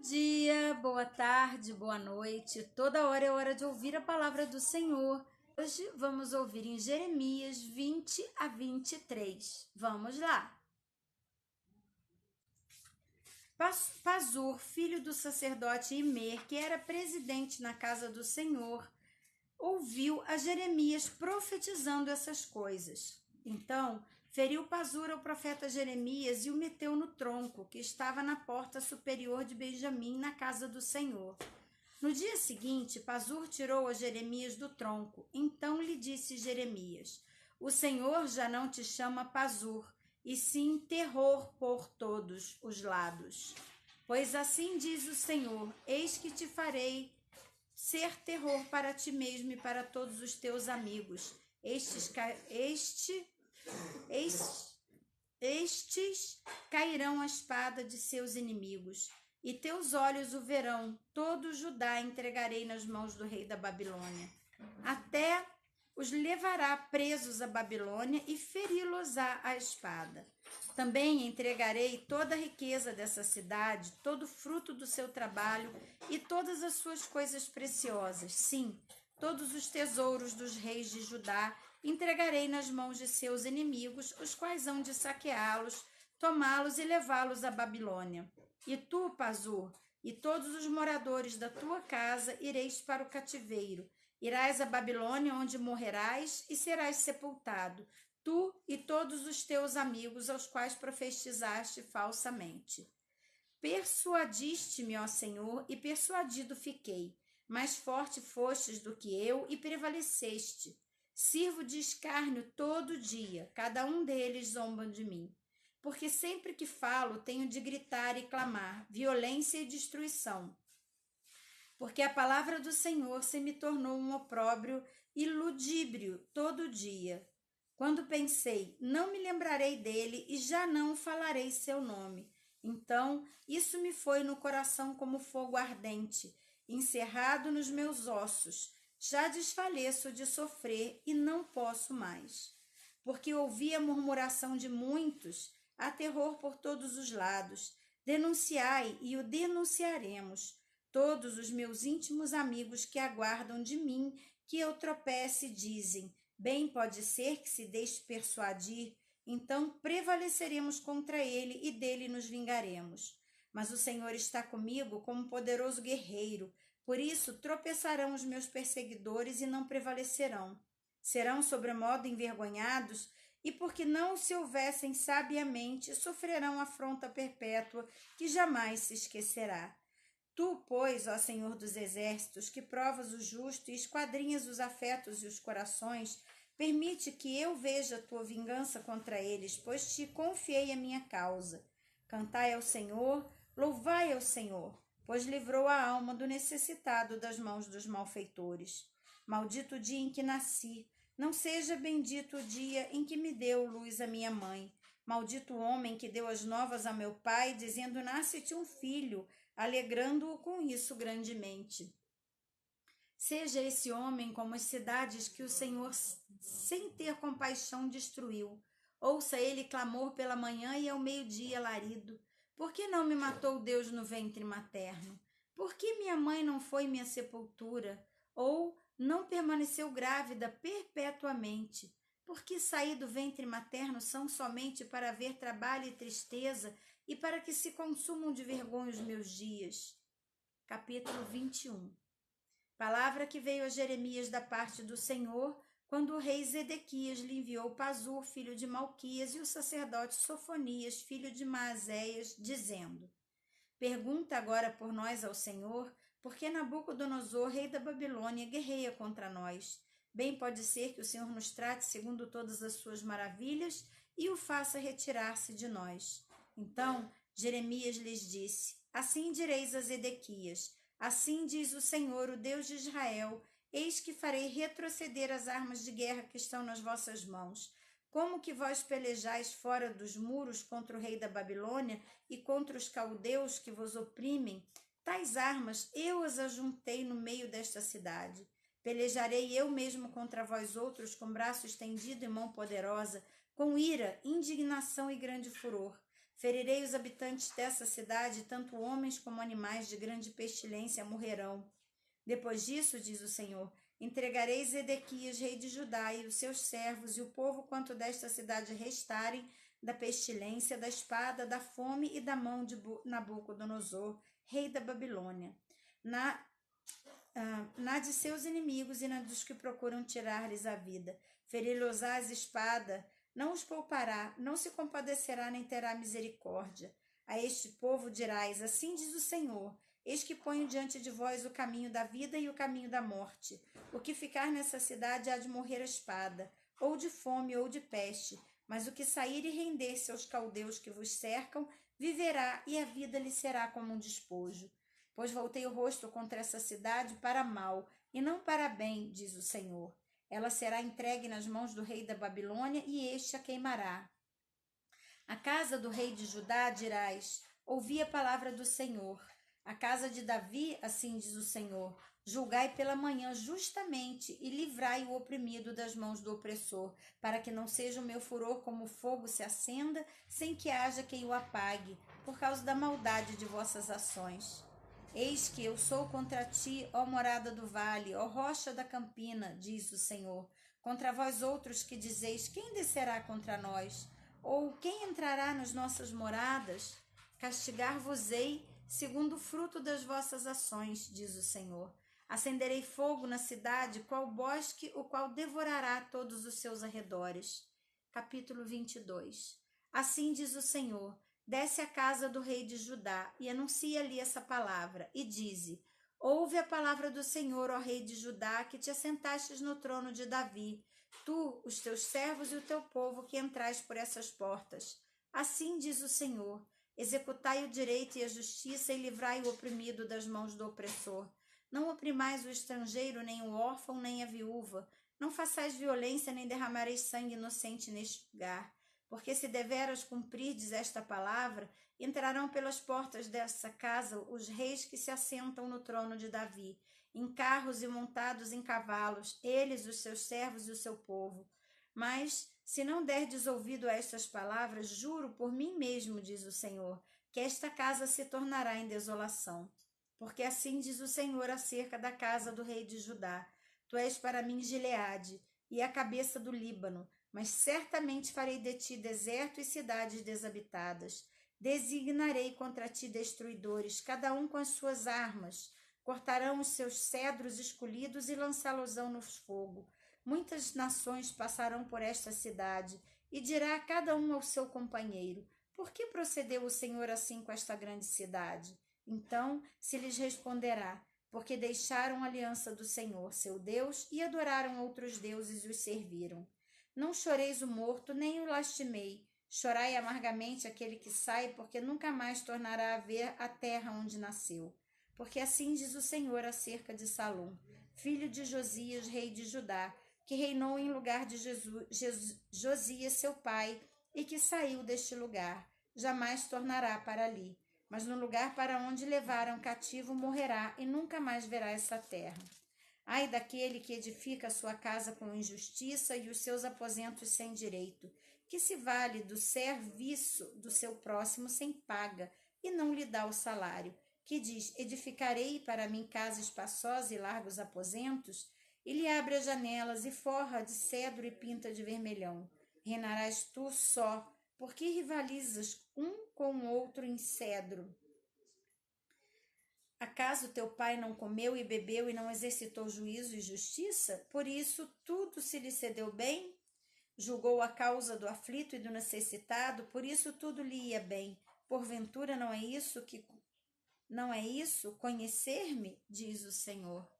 Dia, boa tarde, boa noite. Toda hora é hora de ouvir a palavra do Senhor. Hoje vamos ouvir em Jeremias 20 a 23. Vamos lá. Pazur, filho do sacerdote Imer, que era presidente na casa do Senhor, ouviu a Jeremias profetizando essas coisas. Então, feriu Pazur ao profeta Jeremias e o meteu no tronco, que estava na porta superior de Benjamim, na casa do Senhor. No dia seguinte, Pazur tirou a Jeremias do tronco. Então lhe disse Jeremias: O Senhor já não te chama Pazur, e sim terror por todos os lados. Pois assim diz o Senhor: Eis que te farei ser terror para ti mesmo e para todos os teus amigos. Estes cairão a espada de seus inimigos, e teus olhos o verão. Todo Judá entregarei nas mãos do rei da Babilônia. Até os levará presos à Babilônia e feri-los-á a espada. Também entregarei toda a riqueza dessa cidade, todo o fruto do seu trabalho e todas as suas coisas preciosas. Sim, todos os tesouros dos reis de Judá entregarei nas mãos de seus inimigos, os quais hão de saqueá-los, tomá-los e levá-los à Babilônia. E tu, Pazur, e todos os moradores da tua casa ireis para o cativeiro. Irás à Babilônia, onde morrerás e serás sepultado, tu e todos os teus amigos, aos quais profetizaste falsamente. Persuadiste-me, ó Senhor, e persuadido fiquei. Mais forte fostes do que eu e prevaleceste. Sirvo de escárnio todo dia, cada um deles zomba de mim. Porque sempre que falo, tenho de gritar e clamar, violência e destruição. Porque a palavra do Senhor se me tornou um opróbrio e ludíbrio todo dia. Quando pensei, não me lembrarei dele e já não falarei seu nome. Então, isso me foi no coração como fogo ardente, encerrado nos meus ossos. Já desfaleço de sofrer e não posso mais. Porque ouvi a murmuração de muitos, há terror por todos os lados. Denunciai e o denunciaremos. Todos os meus íntimos amigos que aguardam de mim que eu tropece dizem: bem pode ser que se deixe persuadir, então prevaleceremos contra ele e dele nos vingaremos. Mas o Senhor está comigo como um poderoso guerreiro, por isso tropeçarão os meus perseguidores e não prevalecerão. Serão sobremodo envergonhados, e porque não se houvessem sabiamente, sofrerão afronta perpétua que jamais se esquecerá. Tu, pois, ó Senhor dos exércitos, que provas o justo e esquadrinhas os afetos e os corações, permite que eu veja a tua vingança contra eles, pois te confiei a minha causa. Cantai ao Senhor, louvai ao Senhor, pois livrou a alma do necessitado das mãos dos malfeitores. Maldito o dia em que nasci, não seja bendito o dia em que me deu luz a minha mãe. Maldito o homem que deu as novas a meu pai, dizendo: nasce-te um filho, alegrando-o com isso grandemente. Seja esse homem como as cidades que o Senhor, sem ter compaixão, destruiu. Ouça ele clamor pela manhã e ao meio-dia alarido. Por que não me matou Deus no ventre materno? Por que minha mãe não foi minha sepultura? Ou não permaneceu grávida perpetuamente? Porque saí do ventre materno são somente para ver trabalho e tristeza e para que se consumam de vergonha os meus dias. Capítulo 21. Palavra que veio a Jeremias da parte do Senhor, quando o rei Zedequias lhe enviou Pazur, filho de Malquias, e o sacerdote Sofonias, filho de Maazéias, dizendo: Pergunta agora por nós ao Senhor, porque Nabucodonosor, rei da Babilônia, guerreia contra nós. Bem pode ser que o Senhor nos trate segundo todas as suas maravilhas e o faça retirar-se de nós. Então Jeremias lhes disse: Assim direis a Zedequias: Assim diz o Senhor, o Deus de Israel: Eis que farei retroceder as armas de guerra que estão nas vossas mãos. Como que vós pelejais fora dos muros contra o rei da Babilônia e contra os caldeus que vos oprimem, tais armas eu as ajuntei no meio desta cidade. Pelejarei eu mesmo contra vós outros com braço estendido e mão poderosa, com ira, indignação e grande furor. Ferirei os habitantes dessa cidade, tanto homens como animais de grande pestilência morrerão. Depois disso, diz o Senhor, entregarei Zedequias, rei de Judá, e os seus servos, e o povo quanto desta cidade restarem, da pestilência, da espada, da fome e da mão de Nabucodonosor, rei da Babilônia, na de seus inimigos e na dos que procuram tirar-lhes a vida. Ferir-los-ás espada, não os poupará, não se compadecerá nem terá misericórdia. A este povo dirás, assim diz o Senhor, eis que ponho diante de vós o caminho da vida e o caminho da morte. O que ficar nessa cidade há de morrer a espada, ou de fome ou de peste, mas o que sair e render-se aos caldeus que vos cercam, viverá e a vida lhe será como um despojo. Pois voltei o rosto contra essa cidade para mal, e não para bem, diz o Senhor. Ela será entregue nas mãos do rei da Babilônia, e este a queimará. A casa do rei de Judá dirás, ouvi a palavra do Senhor. A casa de Davi, assim diz o Senhor, julgai pela manhã justamente e livrai o oprimido das mãos do opressor, para que não seja o meu furor como fogo se acenda, sem que haja quem o apague, por causa da maldade de vossas ações. Eis que eu sou contra ti, ó morada do vale, ó rocha da campina, diz o Senhor, contra vós outros que dizeis, quem descerá contra nós? Ou quem entrará nas nossas moradas? Castigar-vos-ei segundo o fruto das vossas ações, diz o Senhor. Acenderei fogo na cidade, qual bosque, o qual devorará todos os seus arredores. Capítulo 22. Assim diz o Senhor, desce à casa do rei de Judá e anuncia-lhe essa palavra, e dize, ouve a palavra do Senhor, ó rei de Judá, que te assentastes no trono de Davi, tu, os teus servos e o teu povo que entrais por essas portas. Assim diz o Senhor, executai o direito e a justiça e livrai o oprimido das mãos do opressor. Não oprimais o estrangeiro, nem o órfão, nem a viúva. Não façais violência, nem derramareis sangue inocente neste lugar. Porque se deveras cumprirdes esta palavra, entrarão pelas portas dessa casa os reis que se assentam no trono de Davi, em carros e montados em cavalos, eles, os seus servos e o seu povo. Mas, se não derdes ouvido a estas palavras, juro por mim mesmo, diz o Senhor, que esta casa se tornará em desolação. Porque assim diz o Senhor acerca da casa do rei de Judá, tu és para mim Gileade, e a cabeça do Líbano, mas certamente farei de ti deserto e cidades desabitadas. Designarei contra ti destruidores, cada um com as suas armas. Cortarão os seus cedros escolhidos e lançá-los-ão no fogo. Muitas nações passarão por esta cidade, e dirá cada um ao seu companheiro, por que procedeu o Senhor assim com esta grande cidade? Então se lhes responderá, porque deixaram a aliança do Senhor, seu Deus, e adoraram outros deuses e os serviram. Não choreis o morto, nem o lastimei. Chorai amargamente aquele que sai, porque nunca mais tornará a ver a terra onde nasceu. Porque assim diz o Senhor acerca de Salom, filho de Josias, rei de Judá, que reinou em lugar de Josias, seu pai, e que saiu deste lugar. Jamais tornará para ali, mas no lugar para onde levaram cativo morrerá, e nunca mais verá essa terra. Ai daquele que edifica a sua casa com injustiça e os seus aposentos sem direito, que se vale do serviço do seu próximo sem paga e não lhe dá o salário, que diz, edificarei para mim casa espaçosa e largos aposentos, e lhe abre as janelas e forra de cedro e pinta de vermelhão. Reinarás tu só, porque rivalizas um com o outro em cedro. Acaso teu pai não comeu e bebeu e não exercitou juízo e justiça? Por isso tudo se lhe cedeu bem? Julgou a causa do aflito e do necessitado, por isso tudo lhe ia bem. Porventura não é isso conhecer-me, diz o Senhor.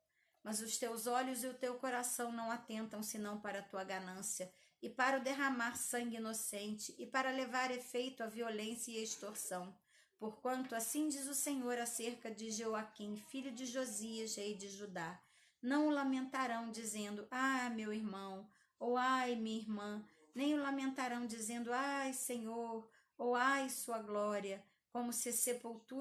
Mas os teus olhos e o teu coração não atentam senão para a tua ganância, e para o derramar sangue inocente, e para levar efeito a violência e a extorsão. Porquanto assim diz o Senhor acerca de Joaquim, filho de Josias, rei de Judá. Não o lamentarão, dizendo, ah, meu irmão, ou ai, minha irmã, nem o lamentarão, dizendo, ai, Senhor, ou ai, sua glória, como se sepulta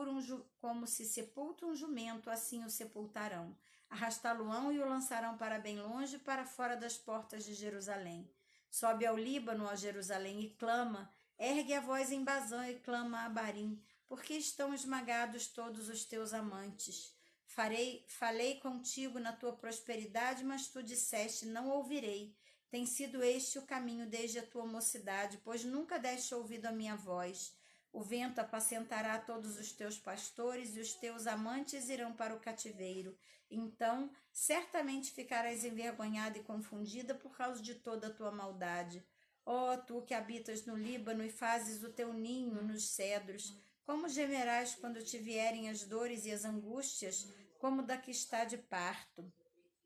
um jumento, assim o sepultarão. Arrastá-lo-ão e o lançarão para bem longe, para fora das portas de Jerusalém. Sobe ao Líbano, ó Jerusalém, e clama, Ergue a voz em Bazã e clama a Abarim, porque estão esmagados todos os teus amantes. Falei contigo na tua prosperidade, mas tu disseste, não ouvirei. Tem sido este o caminho desde a tua mocidade, pois nunca deste ouvido à minha voz. O vento apacentará todos os teus pastores e os teus amantes irão para o cativeiro. Então, certamente ficarás envergonhada e confundida por causa de toda a tua maldade. Ó, tu que habitas no Líbano e fazes o teu ninho nos cedros, como gemerás quando te vierem as dores e as angústias, como da que está de parto.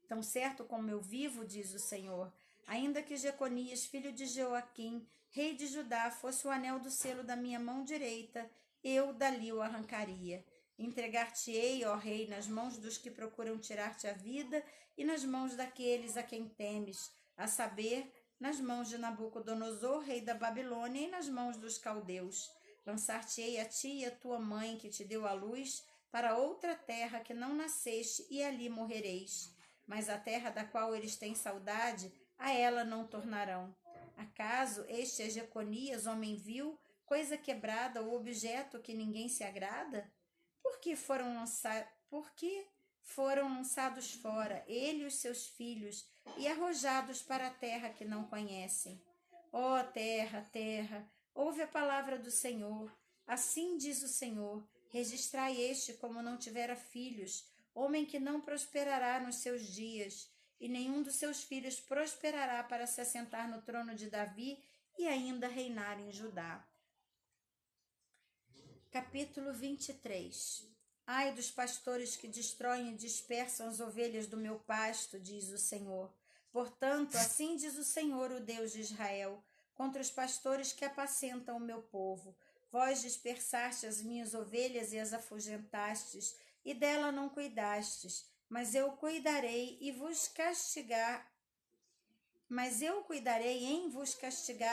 Tão certo como eu vivo, diz o Senhor, ainda que Jeconias, filho de Joaquim, rei de Judá, fosse o anel do selo da minha mão direita, eu dali o arrancaria. Entregar-te-ei, ó rei, nas mãos dos que procuram tirar-te a vida e nas mãos daqueles a quem temes, a saber, nas mãos de Nabucodonosor, rei da Babilônia, e nas mãos dos caldeus. Lançar-te-ei a ti e a tua mãe, que te deu à luz, para outra terra que não nasceste, e ali morrereis. Mas a terra da qual eles têm saudade, a ela não tornarão. Acaso este é Jeconias, homem vil, coisa quebrada ou objeto que ninguém se agrada? Por que foram lançados fora, ele e os seus filhos, e arrojados para a terra que não conhecem? Ó terra, terra, ouve a palavra do Senhor. Assim diz o Senhor, registrai este como não tivera filhos, homem que não prosperará nos seus dias, e nenhum dos seus filhos prosperará para se assentar no trono de Davi e ainda reinar em Judá. Capítulo 23. Ai dos pastores que destroem e dispersam as ovelhas do meu pasto, diz o Senhor. Portanto, assim diz o Senhor, o Deus de Israel, contra os pastores que apacentam o meu povo. Vós dispersaste as minhas ovelhas e as afugentastes, e dela não cuidastes, mas eu cuidarei em vos castigar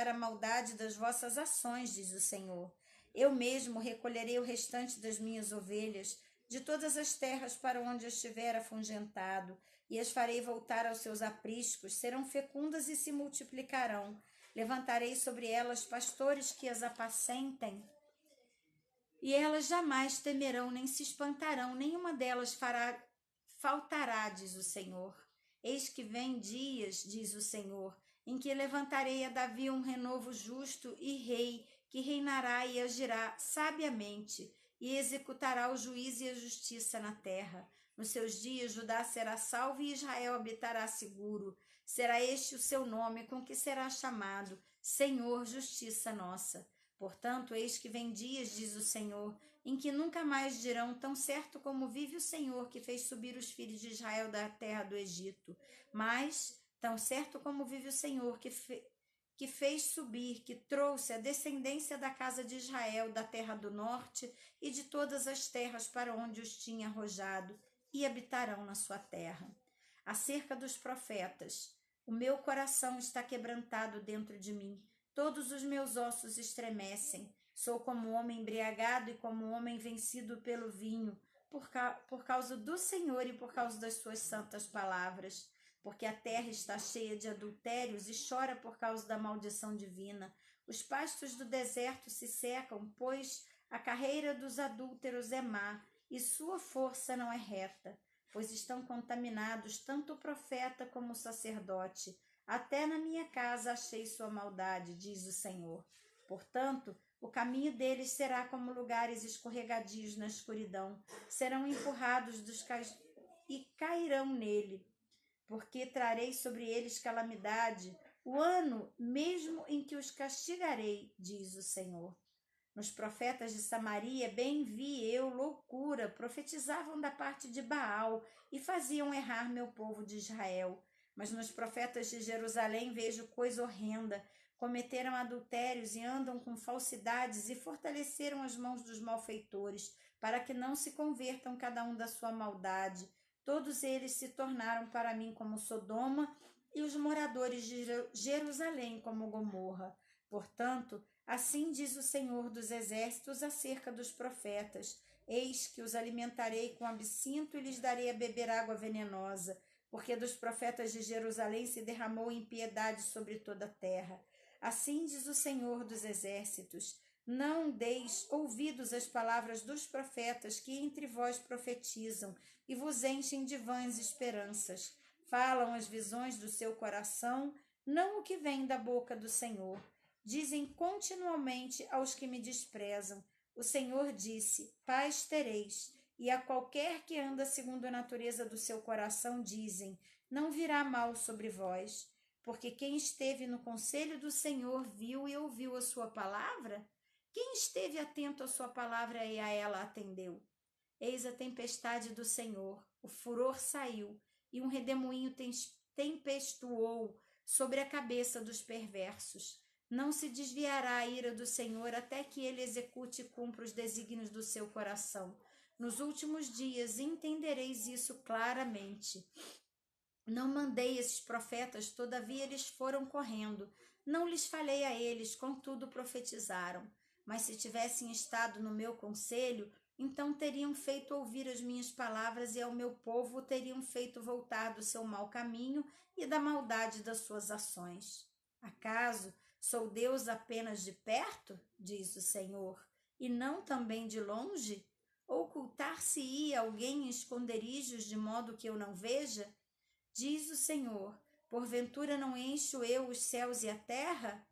a maldade das vossas ações, diz o Senhor. Eu mesmo recolherei o restante das minhas ovelhas de todas as terras para onde estiver afugentado, e as farei voltar aos seus apriscos, serão fecundas e se multiplicarão. Levantarei sobre elas pastores que as apacentem, e elas jamais temerão, nem se espantarão, nenhuma delas faltará, diz o Senhor. Eis que vem dias, diz o Senhor, em que levantarei a Davi um renovo justo e rei, que reinará e agirá sabiamente, e executará o juízo e a justiça na terra. Nos seus dias Judá será salvo e Israel habitará seguro. Será este o seu nome, com que será chamado Senhor, justiça nossa. Portanto, eis que vem dias, diz o Senhor, em que nunca mais dirão, tão certo como vive o Senhor, que fez subir os filhos de Israel da terra do Egito. Mas, tão certo como vive o Senhor, que fez subir, que trouxe a descendência da casa de Israel, da terra do norte e de todas as terras para onde os tinha arrojado, e habitarão na sua terra. Acerca dos profetas, o meu coração está quebrantado dentro de mim, todos os meus ossos estremecem. Sou como um homem embriagado e como um homem vencido pelo vinho, por causa do Senhor e por causa das suas santas palavras. Porque a terra está cheia de adultérios e chora por causa da maldição divina. Os pastos do deserto se secam, pois a carreira dos adúlteros é má e sua força não é reta. Pois estão contaminados tanto o profeta como o sacerdote. Até na minha casa achei sua maldade, diz o Senhor. Portanto, o caminho deles será como lugares escorregadios na escuridão. Serão empurrados e cairão nele, porque trarei sobre eles calamidade, o ano mesmo em que os castigarei, diz o Senhor. Nos profetas de Samaria bem vi eu loucura, profetizavam da parte de Baal e faziam errar meu povo de Israel. Mas nos profetas de Jerusalém vejo coisa horrenda. Cometeram adultérios e andam com falsidades e fortaleceram as mãos dos malfeitores, para que não se convertam cada um da sua maldade. Todos eles se tornaram para mim como Sodoma e os moradores de Jerusalém como Gomorra. Portanto, assim diz o Senhor dos Exércitos acerca dos profetas: eis que os alimentarei com absinto e lhes darei a beber água venenosa, porque dos profetas de Jerusalém se derramou impiedade sobre toda a terra. Assim diz o Senhor dos Exércitos: não deis ouvidos às palavras dos profetas que entre vós profetizam e vos enchem de vãs esperanças. Falam as visões do seu coração, não o que vem da boca do Senhor. Dizem continuamente aos que me desprezam: o Senhor disse, paz tereis. E a qualquer que anda segundo a natureza do seu coração dizem, não virá mal sobre vós. Porque quem esteve no conselho do Senhor viu e ouviu a sua palavra? Quem esteve atento à sua palavra e a ela atendeu? Eis a tempestade do Senhor, o furor saiu, e um redemoinho tempestuou sobre a cabeça dos perversos. Não se desviará a ira do Senhor até que ele execute e cumpra os desígnios do seu coração. Nos últimos dias entendereis isso claramente. Não mandei esses profetas, todavia eles foram correndo. Não lhes falei a eles, contudo profetizaram. Mas se tivessem estado no meu conselho, então teriam feito ouvir as minhas palavras e ao meu povo o teriam feito voltar do seu mau caminho e da maldade das suas ações. Acaso sou Deus apenas de perto, diz o Senhor, e não também de longe? Ocultar-se-ia alguém em esconderijos de modo que eu não veja? Diz o Senhor, porventura não encho eu os céus e a terra?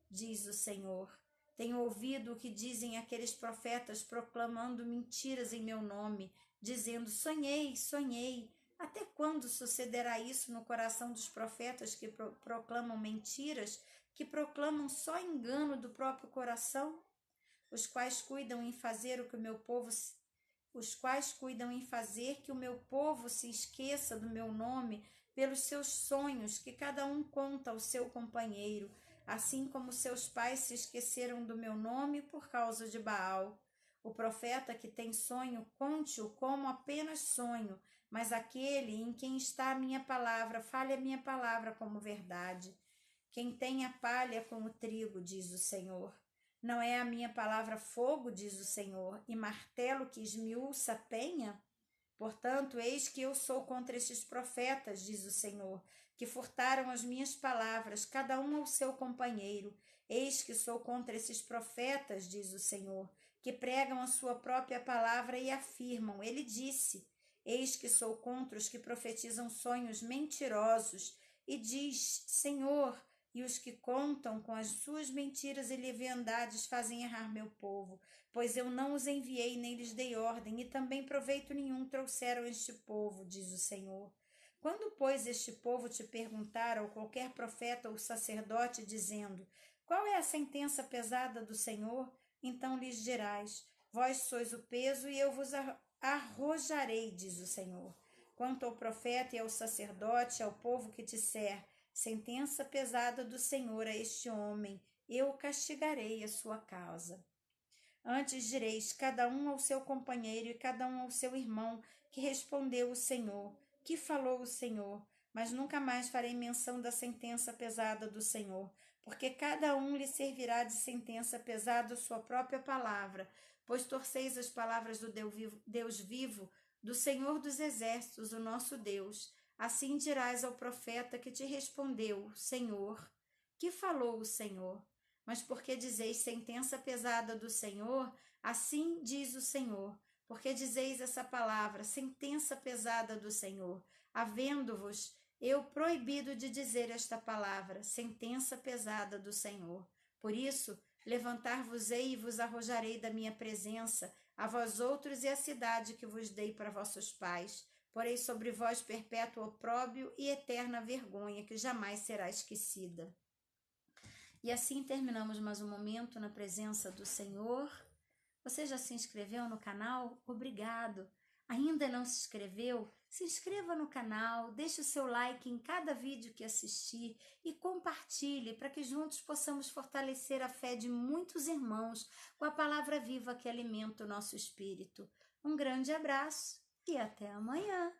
Diz o Senhor. Tenho ouvido o que dizem aqueles profetas proclamando mentiras em meu nome, dizendo, sonhei, sonhei. Até quando sucederá isso no coração dos profetas que proclamam mentiras, que proclamam só engano do próprio coração? Os quais cuidam em fazer que o meu povo se esqueça do meu nome pelos seus sonhos que cada um conta ao seu companheiro, assim como seus pais se esqueceram do meu nome por causa de Baal. O profeta que tem sonho, conte-o como apenas sonho, mas aquele em quem está a minha palavra, fale a minha palavra como verdade. Quem tem a palha com o trigo, diz o Senhor. Não é a minha palavra fogo, diz o Senhor, e martelo que esmiuça a penha? Portanto, eis que eu sou contra estes profetas, diz o Senhor, que furtaram as minhas palavras, cada um ao seu companheiro. Eis que sou contra esses profetas, diz o Senhor, que pregam a sua própria palavra e afirmam, ele disse. Eis que sou contra os que profetizam sonhos mentirosos, e diz, Senhor, e os que contam com as suas mentiras e leviandades fazem errar meu povo, pois eu não os enviei nem lhes dei ordem, e também proveito nenhum trouxeram este povo, diz o Senhor. Quando, pois, este povo te perguntar, ou qualquer profeta ou sacerdote, dizendo, qual é a sentença pesada do Senhor? Então lhes dirás, vós sois o peso e eu vos arrojarei, diz o Senhor. Quanto ao profeta e ao sacerdote, ao povo que disser, sentença pesada do Senhor a este homem, eu castigarei a sua causa. Antes direis, cada um ao seu companheiro e cada um ao seu irmão, que respondeu o Senhor, que falou o Senhor, mas nunca mais farei menção da sentença pesada do Senhor, porque cada um lhe servirá de sentença pesada a sua própria palavra, pois torceis as palavras do Deus vivo, do Senhor dos Exércitos, o nosso Deus. Assim dirás ao profeta que te respondeu, Senhor, que falou o Senhor. Mas porque dizeis sentença pesada do Senhor, assim diz o Senhor, porque dizeis essa palavra, sentença pesada do Senhor, havendo-vos eu proibido de dizer esta palavra, sentença pesada do Senhor. Por isso, levantar-vos-ei e vos arrojarei da minha presença, a vós outros e a cidade que vos dei para vossos pais. Porei sobre vós perpétuo opróbrio e eterna vergonha, que jamais será esquecida. E assim terminamos mais um momento na presença do Senhor. Você já se inscreveu no canal? Obrigado! Ainda não se inscreveu? Se inscreva no canal, deixe o seu like em cada vídeo que assistir e compartilhe para que juntos possamos fortalecer a fé de muitos irmãos com a palavra viva que alimenta o nosso espírito. Um grande abraço e até amanhã!